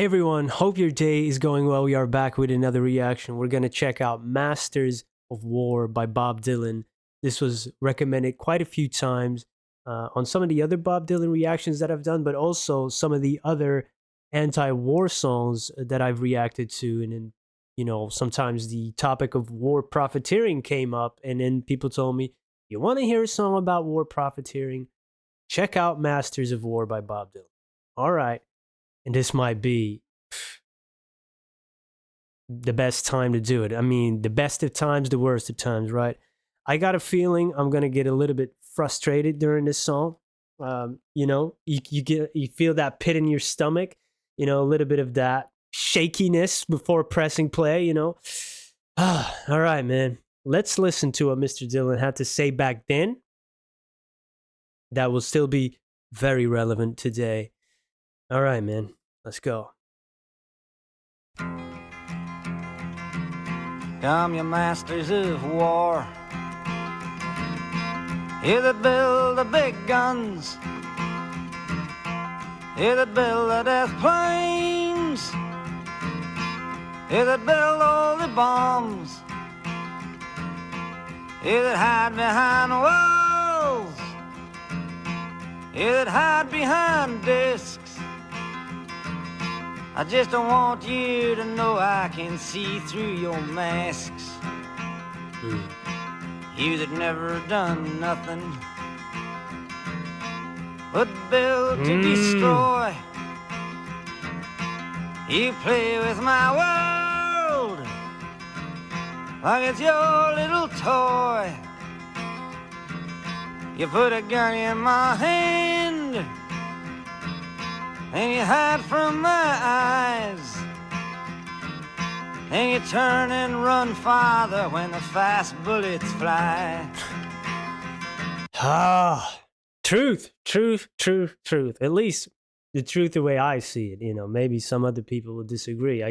Hey everyone, hope your day is going well. We are back with another reaction. We're going to check out Masters of War by Bob Dylan. This was recommended quite a few times on some of the other Bob Dylan reactions that I've done, but also some of the other anti war songs that I've reacted to. And then, sometimes the topic of war profiteering came up, and then people told me, you want to hear a song about war profiteering? Check out Masters of War by Bob Dylan. All right. And this might be the best time to do it. I mean, the best of times, the worst of times, right? I got a feeling I'm gonna get a little bit frustrated during this song. You feel that pit in your stomach, a little bit of that shakiness before pressing play. All right, man. Let's listen to what Mr. Dylan had to say back then. That will still be very relevant today. All right, man. Let's go. Come, you masters of war, you that build the big guns, you that build the death planes, you that build all the bombs, you that hide behind walls, you that hide behind discs. I just don't want you to know I can see through your masks. You that never done nothing but build to destroy. You play with my world like it's your little toy. You put a gun in my hand and you hide from my eyes, and you turn and run farther when the fast bullets fly. Truth. At least the truth the way I see it. Maybe some other people will disagree.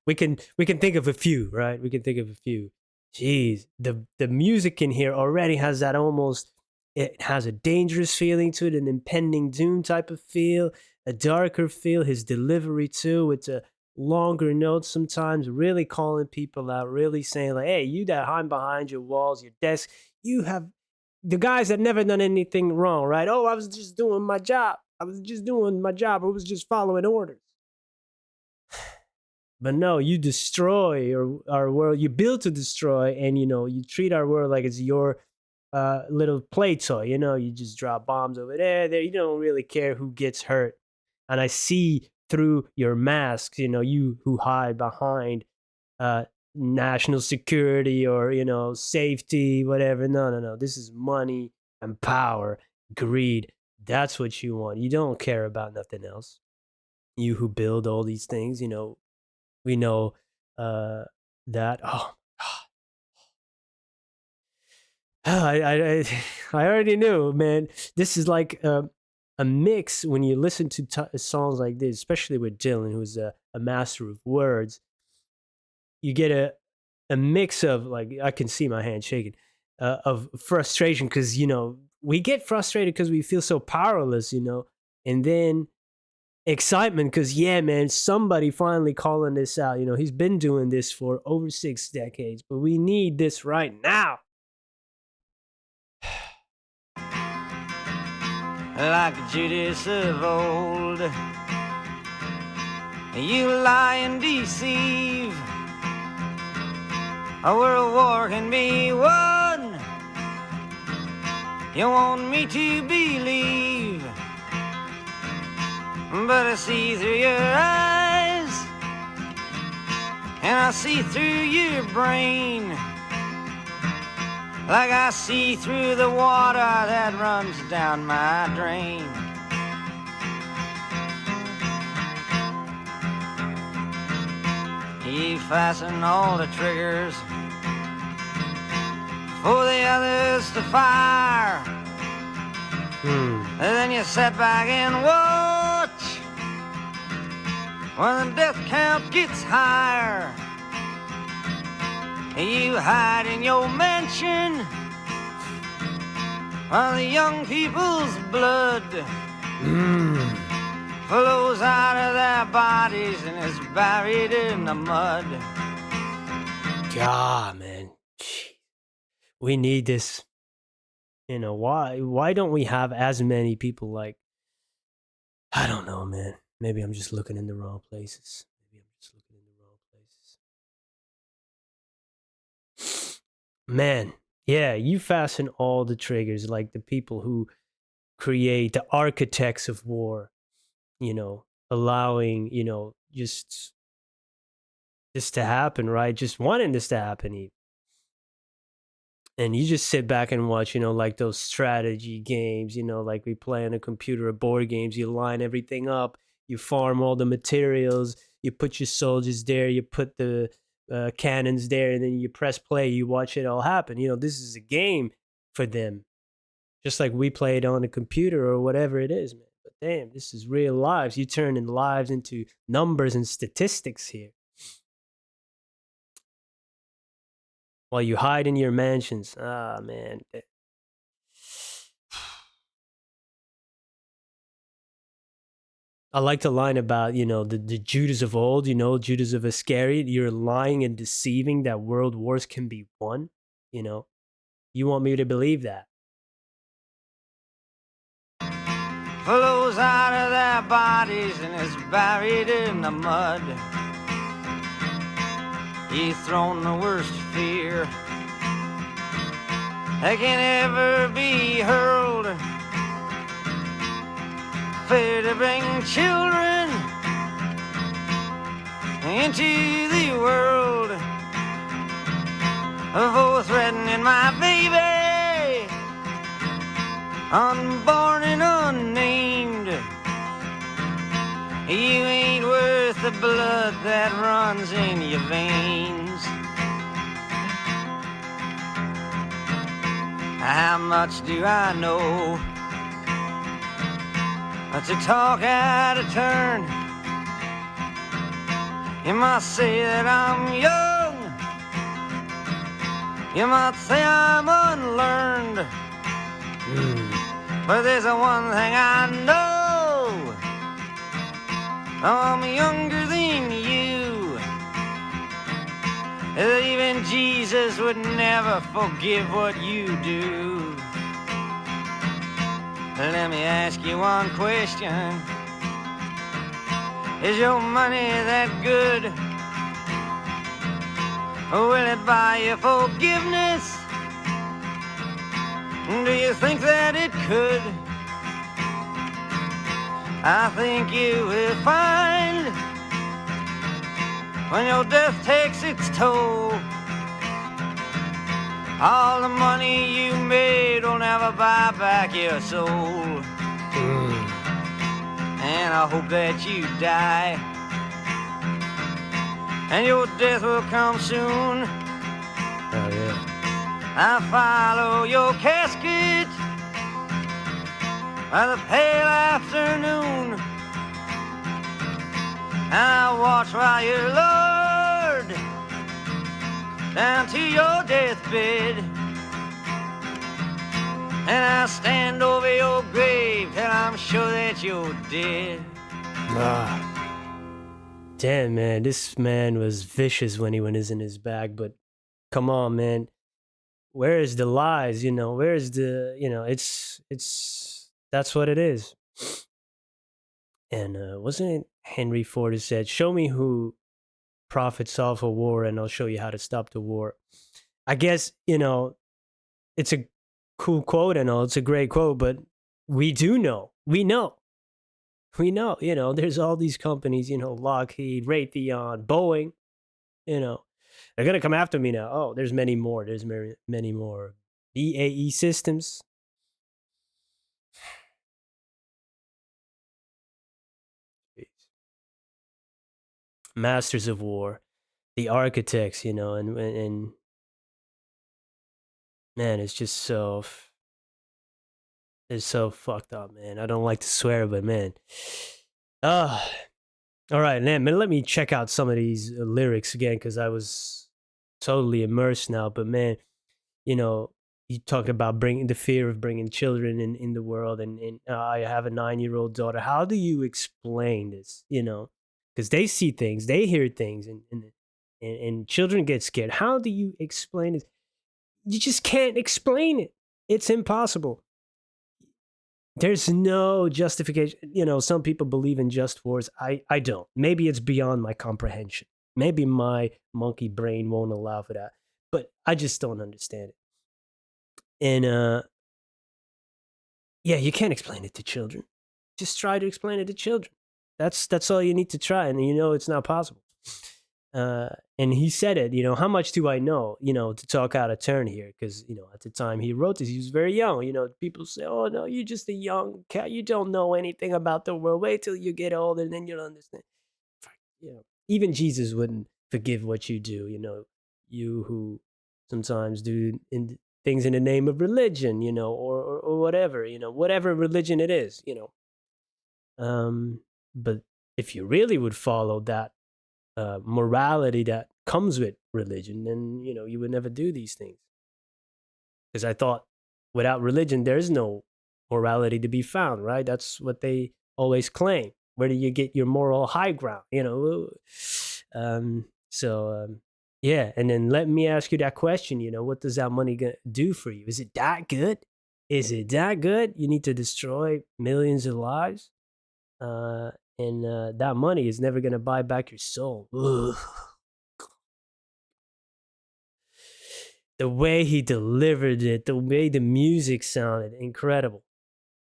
We can think of a few, right? We can think of a few. Jeez, the music in here already has that almost. It has a dangerous feeling to it, an impending doom type of feel, a darker feel. His delivery too, with a longer notes sometimes, really calling people out, really saying like, "Hey, you that hide behind your walls, your desk, you have the guys that never done anything wrong, right? Oh, I was just doing my job. I was just following orders." But no, you destroy our world. You build to destroy, and you treat our world like it's your little play toy. You just drop bombs over there. You don't really care who gets hurt. And I see through your masks, you who hide behind national security or safety, whatever. No. This is money and power, greed. That's what you want. You don't care about nothing else. You who build all these things, we know that. Oh, I already knew, man. This is like a mix when you listen to songs like this, especially with Dylan, who's a master of words. You get a mix of, like, I can see my hand shaking, of frustration because we get frustrated because we feel so powerless, and then excitement because man, somebody finally calling this out. He's been doing this for over 6 decades, but we need this right now. Like Judas of old, you lie and deceive. A world war can be won. You want me to believe, but I see through your eyes, and I see through your brain, like I see through the water that runs down my drain. You fasten all the triggers for the others to fire. And then you sit back and watch when the death count gets higher. You hide in your mansion while the young people's blood flows out of their bodies and is buried in the mud. God, man. We need this. Why don't we have as many people like, I don't know, man. Maybe I'm just looking in the wrong places. Man, yeah, you fasten all the triggers like the people who create the architects of war, allowing, just this to happen, right? Just wanting this to happen. And you just sit back and watch, like those strategy games, like we play on a computer or board games. You line everything up, you farm all the materials, you put your soldiers there, you put the cannons there, and then you press play, you watch it all happen. This is a game for them, just like we play it on a computer or whatever it is, man. But damn, this is real lives. You turning lives into numbers and statistics here. While you hide in your mansions. Ah, man. I like the line about, the Judas of old, Judas of Iscariot. You're lying and deceiving that world wars can be won. You want me to believe that. Flows out of their bodies and is buried in the mud. He's thrown the worst fear that can ever be hurled. Fear to bring children into the world, for threatening my baby, unborn and unnamed. You ain't worth the blood that runs in your veins. How much do I know to talk out of turn? You might say that I'm young, you might say I'm unlearned, but there's one thing I know: I'm younger than you. Even Jesus would never forgive what you do. Let me ask you one question: is your money that good? Will it buy you forgiveness? Do you think that it could? I think you will find when your death takes its toll, all the money you made will never buy back your soul. And I hope that you die, and your death will come soon. Oh, yeah. I follow your casket by the pale afternoon, and I watch while you're lowered down to your deathbed, and I stand over your grave till I'm sure that you're dead. Damn, man, this man was vicious when he was in his bag, but come on, man. Where is the lies? Where is the, it's that's what it is. And wasn't it Henry Ford who said, "Show me who profits off a war, and I'll show you how to stop the war"? I guess, it's a cool quote and all. It's a great quote, but we do know. We know. There's all these companies, Lockheed, Raytheon, Boeing, they're going to come after me now. Oh, there's many more. There's many more. BAE Systems. Masters of War, the architects, and man, it's so fucked up, man. I don't like to swear, but man. All right, man, let me check out some of these lyrics again, because I was totally immersed now. But man, you talked about bringing the fear of bringing children in the world, and I have a 9-year-old daughter. How do you explain this? Because they see things, they hear things, and children get scared. How do you explain it? You just can't explain it. It's impossible. There's no justification. Some people believe in just wars. I don't. Maybe it's beyond my comprehension. Maybe my monkey brain won't allow for that. But I just don't understand it. And yeah, you can't explain it to children. Just try to explain it to children. That's all you need to try, and it's not possible. And he said it. How much do I know? To talk out of turn here, because at the time he wrote this, he was very young. People say, "Oh no, you're just a young cat. You don't know anything about the world. Wait till you get older, and then you'll understand." Even Jesus wouldn't forgive what you do. You who sometimes do things in the name of religion, or whatever, whatever religion it is, But if you really would follow that morality that comes with religion, then you would never do these things. Because I thought without religion, there's no morality to be found, right? That's what they always claim. Where do you get your moral high ground? Yeah. And then let me ask you that question. What does that money do for you? Is it that good? Is it that good? You need to destroy millions of lives, and that money is never going to buy back your soul. Ugh. The way he delivered it, the way the music sounded, incredible.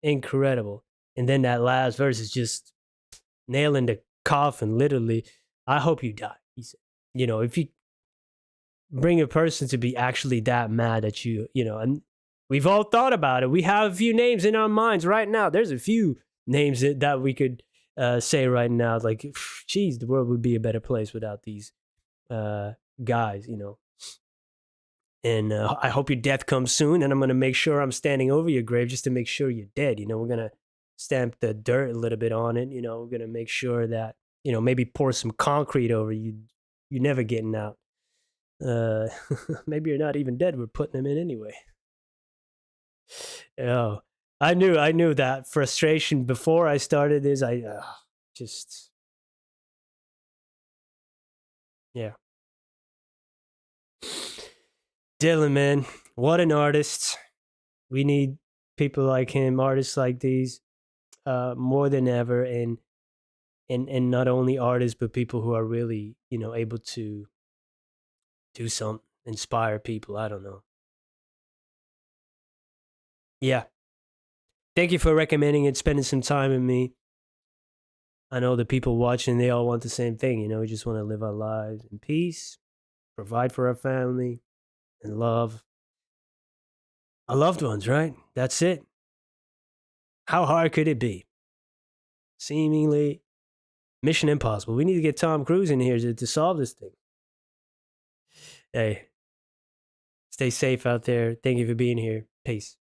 And then that last verse is just nailing the coffin, literally. I hope you die, he said. If you bring a person to be actually that mad at you, and we've all thought about it. We have a few names in our minds right now. There's a few names that we could say right now, like, geez, the world would be a better place without these guys, And I hope your death comes soon, and I'm going to make sure I'm standing over your grave just to make sure you're dead. We're going to stamp the dirt a little bit on it. We're going to make sure that, maybe pour some concrete over you. You're never getting out. Maybe you're not even dead. We're putting them in anyway. Oh, I knew that frustration before I started this. Yeah. Dylan, man, what an artist. We need people like him, artists like these, more than ever, and not only artists, but people who are really, able to do something, inspire people. I don't know. Yeah. Thank you for recommending it, spending some time with me. I know the people watching, they all want the same thing. We just want to live our lives in peace, provide for our family, and love our loved ones, right? That's it. How hard could it be? Seemingly mission impossible. We need to get Tom Cruise in here to solve this thing. Hey, stay safe out there. Thank you for being here. Peace.